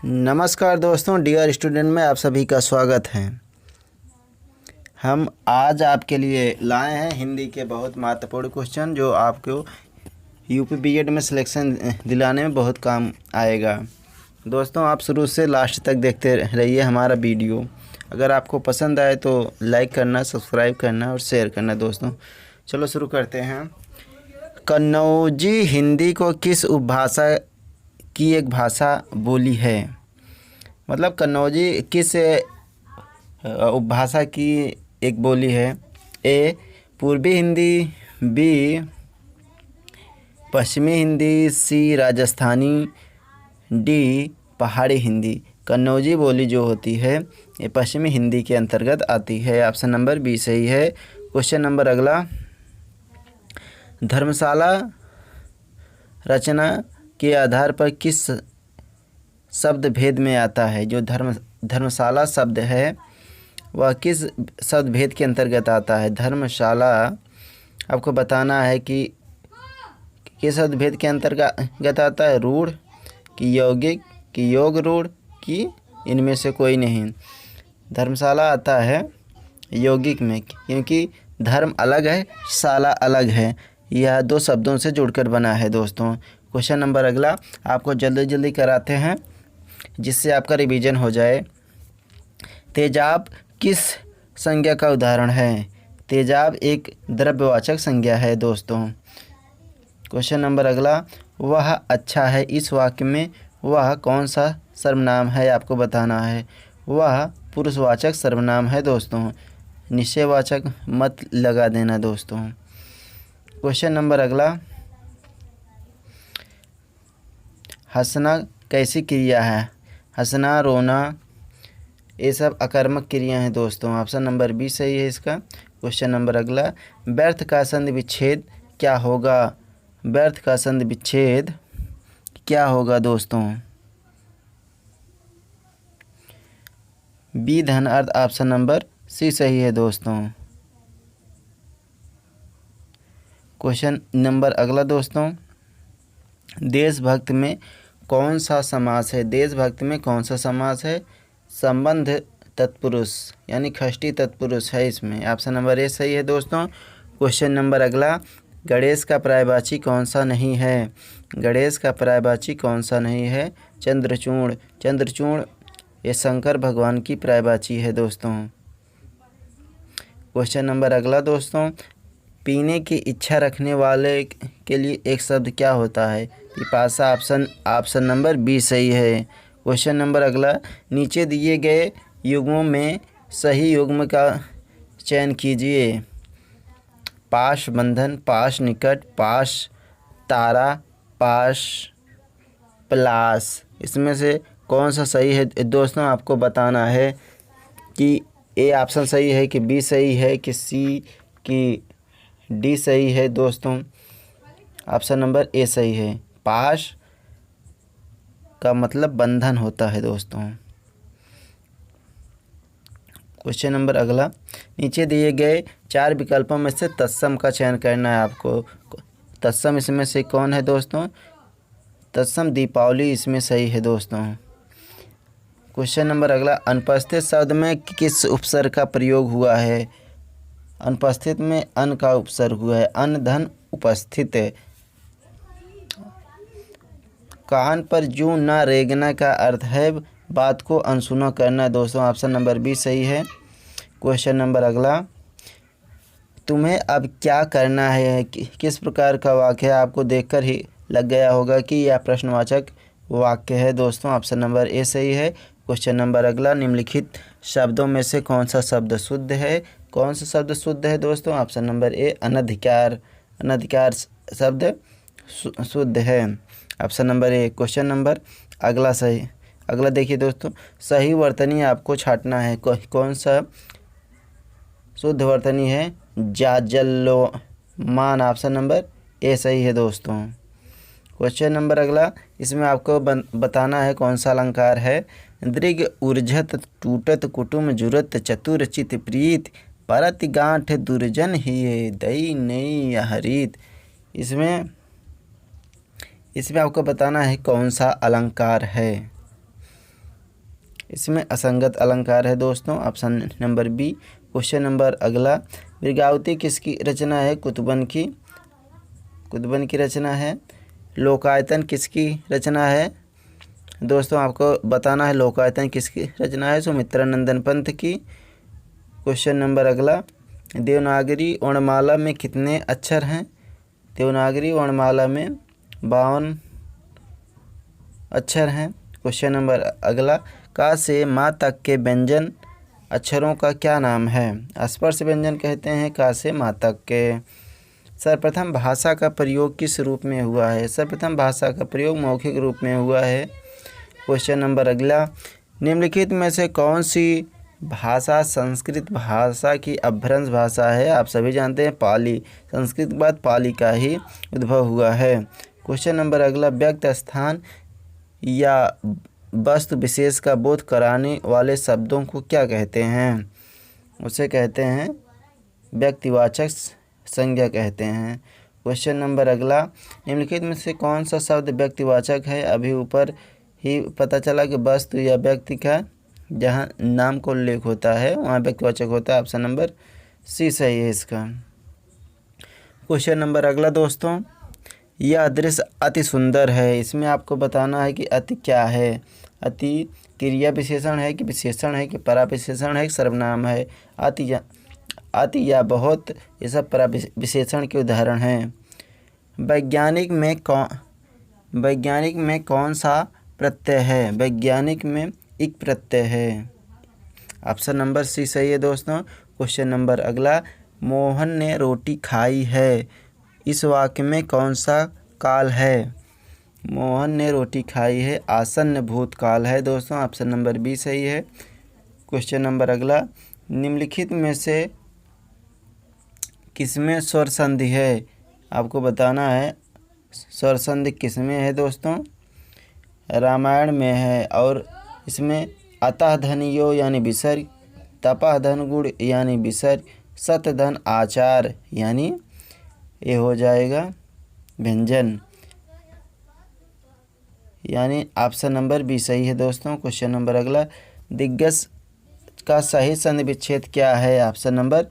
नमस्कार दोस्तों, dear student में आप सभी का स्वागत है। हम आज आपके लिए लाए हैं हिंदी के बहुत महत्वपूर्ण क्वेश्चन जो आपको यूपी बीएड में सिलेक्शन दिलाने में बहुत काम आएगा। दोस्तों, आप शुरू से लास्ट तक देखते रहिए हमारा वीडियो। अगर आपको पसंद आए तो लाइक करना, सब्सक्राइब करना और शेयर करना। दोस्तों चलो शुरू करते हैं। कन्नौजी हिंदी को किस उपभाषा की एक भाषा बोली है? मतलब कन्नौजी किस उपभाषा की एक बोली है? ए पूर्वी हिंदी, बी पश्चिमी हिंदी, सी राजस्थानी, डी पहाड़ी हिंदी। कन्नौजी बोली जो होती है ये पश्चिमी हिंदी के अंतर्गत आती है। ऑप्शन नंबर बी सही है। क्वेश्चन नंबर अगला, धर्मशाला रचना के आधार पर किस शब्द भेद में आता है? जो धर्मशाला शब्द है वह किस शब्द भेद के अंतर्गत आता है? धर्मशाला आपको बताना है कि किस शब्द भेद के अंतर्गत आता है। रूढ़ कि यौगिक कि योग रूढ़ कि इनमें से कोई नहीं। धर्मशाला आता है यौगिक में, क्योंकि धर्म अलग है, शाला अलग है। यह दो शब्दों से जुड़कर बना है। दोस्तों क्वेश्चन नंबर अगला आपको जल्दी जल्दी कराते हैं जिससे आपका रिवीजन हो जाए। तेजाब किस संज्ञा का उदाहरण है? तेजाब एक द्रव्यवाचक संज्ञा है। दोस्तों क्वेश्चन नंबर अगला, वह अच्छा है इस वाक्य में वह कौन सा सर्वनाम है? आपको बताना है। वह पुरुषवाचक सर्वनाम है। दोस्तों निश्चयवाचक मत लगा देना। दोस्तों क्वेश्चन नंबर अगला, हंसना कैसी क्रिया है? हंसना, रोना ये सब अकर्मक क्रिया हैं। दोस्तों ऑप्शन नंबर बी सही है इसका। क्वेश्चन नंबर अगला, व्यर्थ का संधि विच्छेद क्या होगा? व्यर्थ का संधि विच्छेद क्या होगा? दोस्तों बी धन अर्थ ऑप्शन नंबर सी सही है। दोस्तों क्वेश्चन नंबर अगला दोस्तों, देशभक्त में कौन सा समास है? देशभक्त में कौन सा समास है? संबंध तत्पुरुष यानी षष्ठी तत्पुरुष है इसमें। ऑप्शन नंबर ए सही है। दोस्तों क्वेश्चन नंबर अगला, गणेश का पर्यायवाची कौन सा नहीं है? गणेश का पर्यायवाची कौन सा नहीं है? चंद्रचूड़। चंद्रचूड़ ये शंकर भगवान की पर्यायवाची है। दोस्तों क्वेश्चन नंबर अगला दोस्तों, पीने की इच्छा रखने वाले के लिए एक शब्द क्या होता है? पिपासा। ऑप्शन नंबर बी सही है। क्वेश्चन नंबर अगला, नीचे दिए गए युग्मों में सही युग्म का चयन कीजिए। पाश बंधन, पाश निकट, पाश तारा, पाश प्लास। इसमें से कौन सा सही है? दोस्तों आपको बताना है कि ए ऑप्शन सही है कि बी सही है कि सी कि डी सही है। दोस्तों ऑप्शन नंबर ए सही है। पाश का मतलब बंधन होता है। दोस्तों क्वेश्चन नंबर अगला, नीचे दिए गए 4 विकल्पों में से तत्सम का चयन करना है आपको। तत्सम इसमें से कौन है? दोस्तों तत्सम दीपावली इसमें सही है। दोस्तों क्वेश्चन नंबर अगला, अनुपस्थित शब्द में किस उपसर्ग का प्रयोग हुआ है? अनुपस्थित में अन का उपसर्ग हुआ है। अन धन उपस्थित। कान पर जूं ना रेंगना का अर्थ है बात को अनसुना करना। दोस्तों ऑप्शन नंबर बी सही है। क्वेश्चन नंबर अगला, तुम्हें अब क्या करना है किस प्रकार का वाक्य है? आपको देखकर ही लग गया होगा कि यह प्रश्नवाचक वाक्य है। दोस्तों ऑप्शन नंबर ए सही है। क्वेश्चन नंबर अगला, निम्नलिखित शब्दों में से कौन सा शब्द शुद्ध है? कौन सा शब्द शुद्ध है? दोस्तों ऑप्शन नंबर ए अनधिकार। अनधिकार शब्द शुद्ध है। Option number A. Question number अगला सही। अगला देखिए दोस्तों, सही वर्तनी आपको छांटना है। कौन सा शुद्ध वर्तनी है? जाजल्यमान। ऑप्शन नंबर ए सही है। दोस्तों क्वेश्चन नंबर अगला, इसमें आपको बताना है कौन सा अलंकार है। दृग उर्झत टूटत कुटुम जुरत चतुर चित प्रीत परत गांठ दुर्जन ही दई नई हरित। इसमें आपको बताना है कौन सा अलंकार है। इसमें असंगत अलंकार है दोस्तों, option number B. Question number अगला, मृगावती किसकी रचना है? कुतुबन की रचना है। लोकायतन किसकी रचना है? दोस्तों आपको बताना है लोकायतन किसकी रचना है, सुमित्रानंदन पंत की। क्वेश्चन नंबर अगला, देवनागरी वर्णमाला में कितने अक्षर हैं? देवनागरी वर्णमाला में 52 अक्षर हैं। क्वेश्चन नंबर अगला, का से माँ तक के व्यंजन अक्षरों का क्या नाम है? स्पर्श व्यंजन कहते हैं का से माँ तक के। सर्वप्रथम भाषा का प्रयोग किस रूप में हुआ है? सर्वप्रथम भाषा का प्रयोग मौखिक रूप में हुआ है। क्वेश्चन नंबर अगला, निम्नलिखित में से कौन सी भाषा संस्कृत भाषा की अपभ्रंश भाषा है? आप सभी जानते हैं पाली, संस्कृत के बाद पाली का ही उद्भव हुआ है। क्वेश्चन नंबर अगला, व्यक्त स्थान या वस्तु विशेष का बोध कराने वाले शब्दों को क्या कहते हैं? उसे कहते हैं व्यक्तिवाचक संज्ञा कहते हैं। क्वेश्चन नंबर अगला, निम्नलिखित में से कौन सा शब्द व्यक्तिवाचक है? अभी ऊपर ही पता चला कि वस्तु या व्यक्ति का जहाँ नाम का उल्लेख होता है वहाँ व्यक्तिवाचक होता है, ऑप्शन नंबर सी सही है इसका। क्वेश्चन नंबर अगला दोस्तों, यह दृश्य अति सुंदर है, इसमें आपको बताना है कि अति क्या है? अति क्रिया विशेषण है कि विशेषण है कि पराविशेषण है कि सर्वनाम है? अति या बहुत, ये सब पराविशेषण के उदाहरण हैं। वैज्ञानिक में कौन सा प्रत्यय है? वैज्ञानिक में इक प्रत्यय है, ऑप्शन नंबर सी सही है दोस्तों। क्वेश्चन नंबर अगला, मोहन ने रोटी खाई है, इस वाक्य में कौन सा काल है? मोहन ने रोटी खाई है आसन्न भूतकाल है दोस्तों, ऑप्शन नंबर बी सही है। क्वेश्चन नंबर अगला, निम्नलिखित में से किसमें स्वर संधि है? आपको बताना है स्वर संधि किसमें है दोस्तों? रामायण में है, और इसमें अतः धन यो यानी विसर्ग, तपः धन गुण यानी विसर्ग, सत धन आचार यानी ये हो जाएगा व्यंजन, यानी ऑप्शन नंबर बी सही है दोस्तों। क्वेश्चन नंबर अगला, दिग्गज का सही संधि विच्छेद क्या है? ऑप्शन नंबर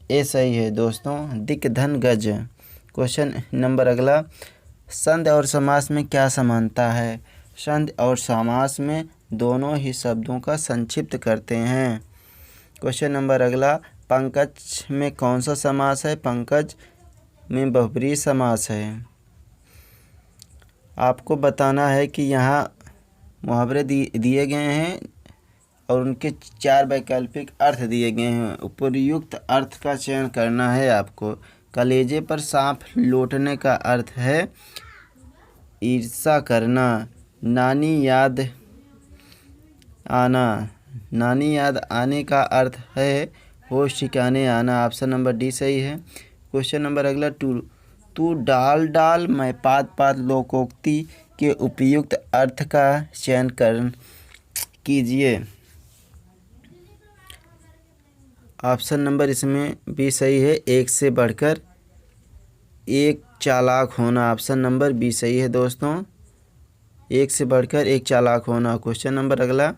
ए सही है दोस्तों, दिक धन गज। क्वेश्चन नंबर अगला, संधि और समास में क्या समानता है? संधि और समास में दोनों ही शब्दों का संक्षिप्त करते हैं। क्वेश्चन नंबर अगला, पंकज में कौन सा समास है? पंकज में बहुब्रीहि समास है। आपको बताना है कि यहाँ मुहावरे दिए गए हैं और उनके 4 वैकल्पिक अर्थ दिए गए हैं, उपयुक्त अर्थ का चयन करना है आपको। कलेजे पर सांप लौटने का अर्थ है ईर्ष्या करना। नानी याद आने का अर्थ है होश ठिकाने आना, ऑप्शन नंबर डी सही है। क्वेश्चन नंबर अगला, तू डाल डाल मैं पात पात लोकोक्ति के उपयुक्त अर्थ का चयन कीजिए, ऑप्शन नंबर इसमें बी सही है, एक से बढ़कर एक चालाक होना, ऑप्शन नंबर बी सही है दोस्तों, एक से बढ़कर एक चालाक होना। क्वेश्चन नंबर अगला,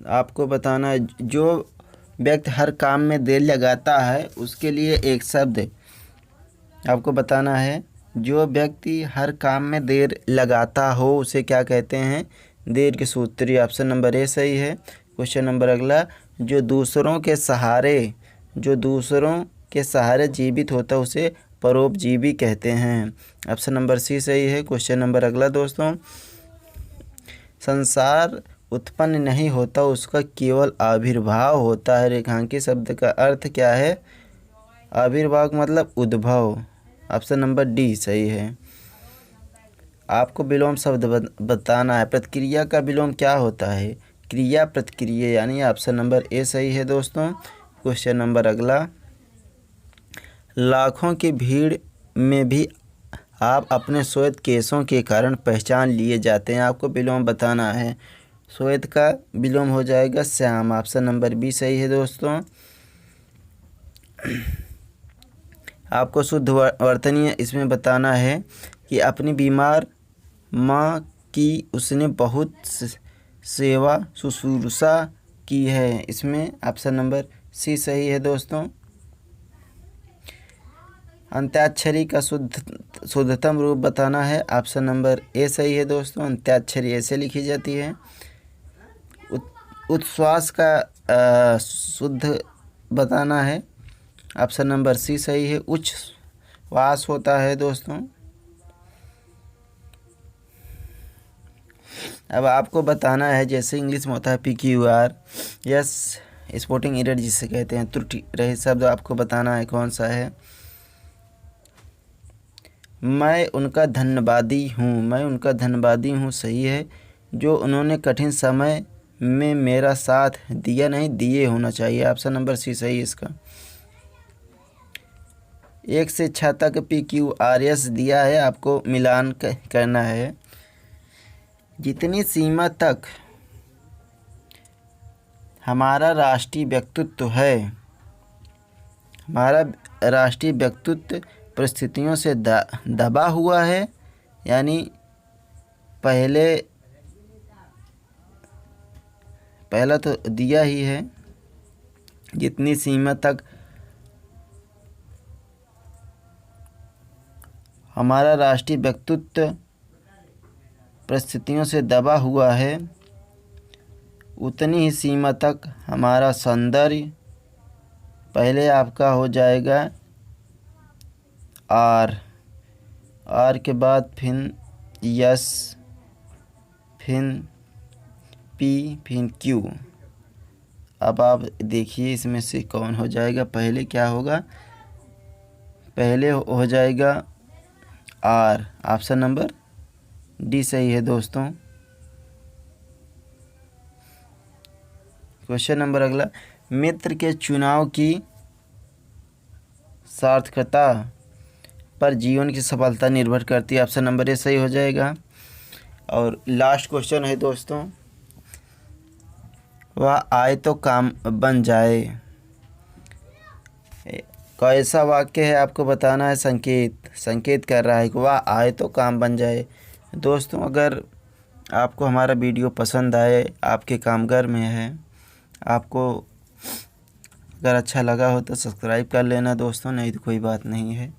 आपको बताना है जो व्यक्ति हर काम में देर लगाता है उसके लिए एक शब्द आपको बताना है। जो व्यक्ति हर काम में देर लगाता हो उसे क्या कहते हैं? देर की सूत्री, ऑप्शन नंबर ए सही है। क्वेश्चन नंबर अगला, जो दूसरों के सहारे जीवित होता है उसे परोपजीवी कहते हैं, ऑप्शन नंबर सी सही है। क्वेश्चन नंबर अगला दोस्तों, संसार उत्पन्न नहीं होता उसका केवल आविर्भाव होता है, रेखांकित शब्द का अर्थ क्या है? आविर्भाव मतलब उद्भव, ऑप्शन नंबर डी सही है। आपको विलोम शब्द बताना है। प्रतिक्रिया का विलोम क्या होता है? क्रिया प्रतिक्रिया, यानी ऑप्शन नंबर ए सही है दोस्तों। क्वेश्चन नंबर अगला, लाखों की भीड़ में भी आप अपने श्वेत केशों के कारण पहचान लिए जाते हैं, आपको विलोम बताना है। श्वेत का विलोम हो जाएगा श्याम, ऑप्शन नंबर बी सही है दोस्तों। आपको शुद्ध वर्तनीय इसमें बताना है कि अपनी बीमार माँ कि उसने बहुत सेवा शुश्रूषा की है। इसमें ऑप्शन नंबर सी सही है दोस्तों। अंत्याक्षरी का शुद्धतम रूप बताना है। ऑप्शन नंबर ए सही है दोस्तों। अंत्याक्षरी ऐसे लिखी जाती है। उच्छ्वास का शुद्ध बताना है। ऑप्शन नंबर सी सही है। उच्छ्वास होता है दोस्तों। अब आपको बताना है, जैसे इंग्लिश में होता है PQR, यस स्पोर्टिंग एरर जिसे कहते हैं, त्रुटि रहित शब्द आपको बताना है कौन सा है। मैं उनका धन्यवादी हूँ, मैं उनका धन्यवादी हूँ सही है। जो उन्होंने कठिन समय में मेरा साथ दिया, नहीं दिए होना चाहिए। ऑप्शन नंबर सी सही है इसका। 1 से 6 तक PQRS दिया है, आपको मिलान करना है। जितनी सीमा तक हमारा राष्ट्रीय व्यक्तित्व है, हमारा राष्ट्रीय व्यक्तित्व परिस्थितियों से दबा हुआ है, यानी पहला तो दिया ही है। जितनी सीमा तक हमारा राष्ट्रीय व्यक्तित्व परिस्थितियों से दबा हुआ है, उतनी ही सीमा तक हमारा सौंदर्य, पहले आपका हो जाएगा आर के बाद फिर यस, फिर पी, फिर क्यू। अब आप देखिए इसमें से कौन हो जाएगा। पहले क्या होगा, पहले हो जाएगा आर। ऑप्शन नंबर डी सही है दोस्तों। क्वेश्चन नंबर अगला, मित्र के चुनाव की सार्थकता पर जीवन की सफलता निर्भर करती है। ऑप्शन नंबर ए सही हो जाएगा। और लास्ट क्वेश्चन है दोस्तों, वह आए तो काम बन जाए, कैसा वाक्य है आपको बताना है। संकेत कर रहा है कि वह आए तो काम बन जाए। दोस्तों अगर आपको हमारा वीडियो पसंद आए, आपके कामगार में है, आपको अगर अच्छा लगा हो तो सब्सक्राइब कर लेना दोस्तों, नहीं तो कोई बात नहीं है।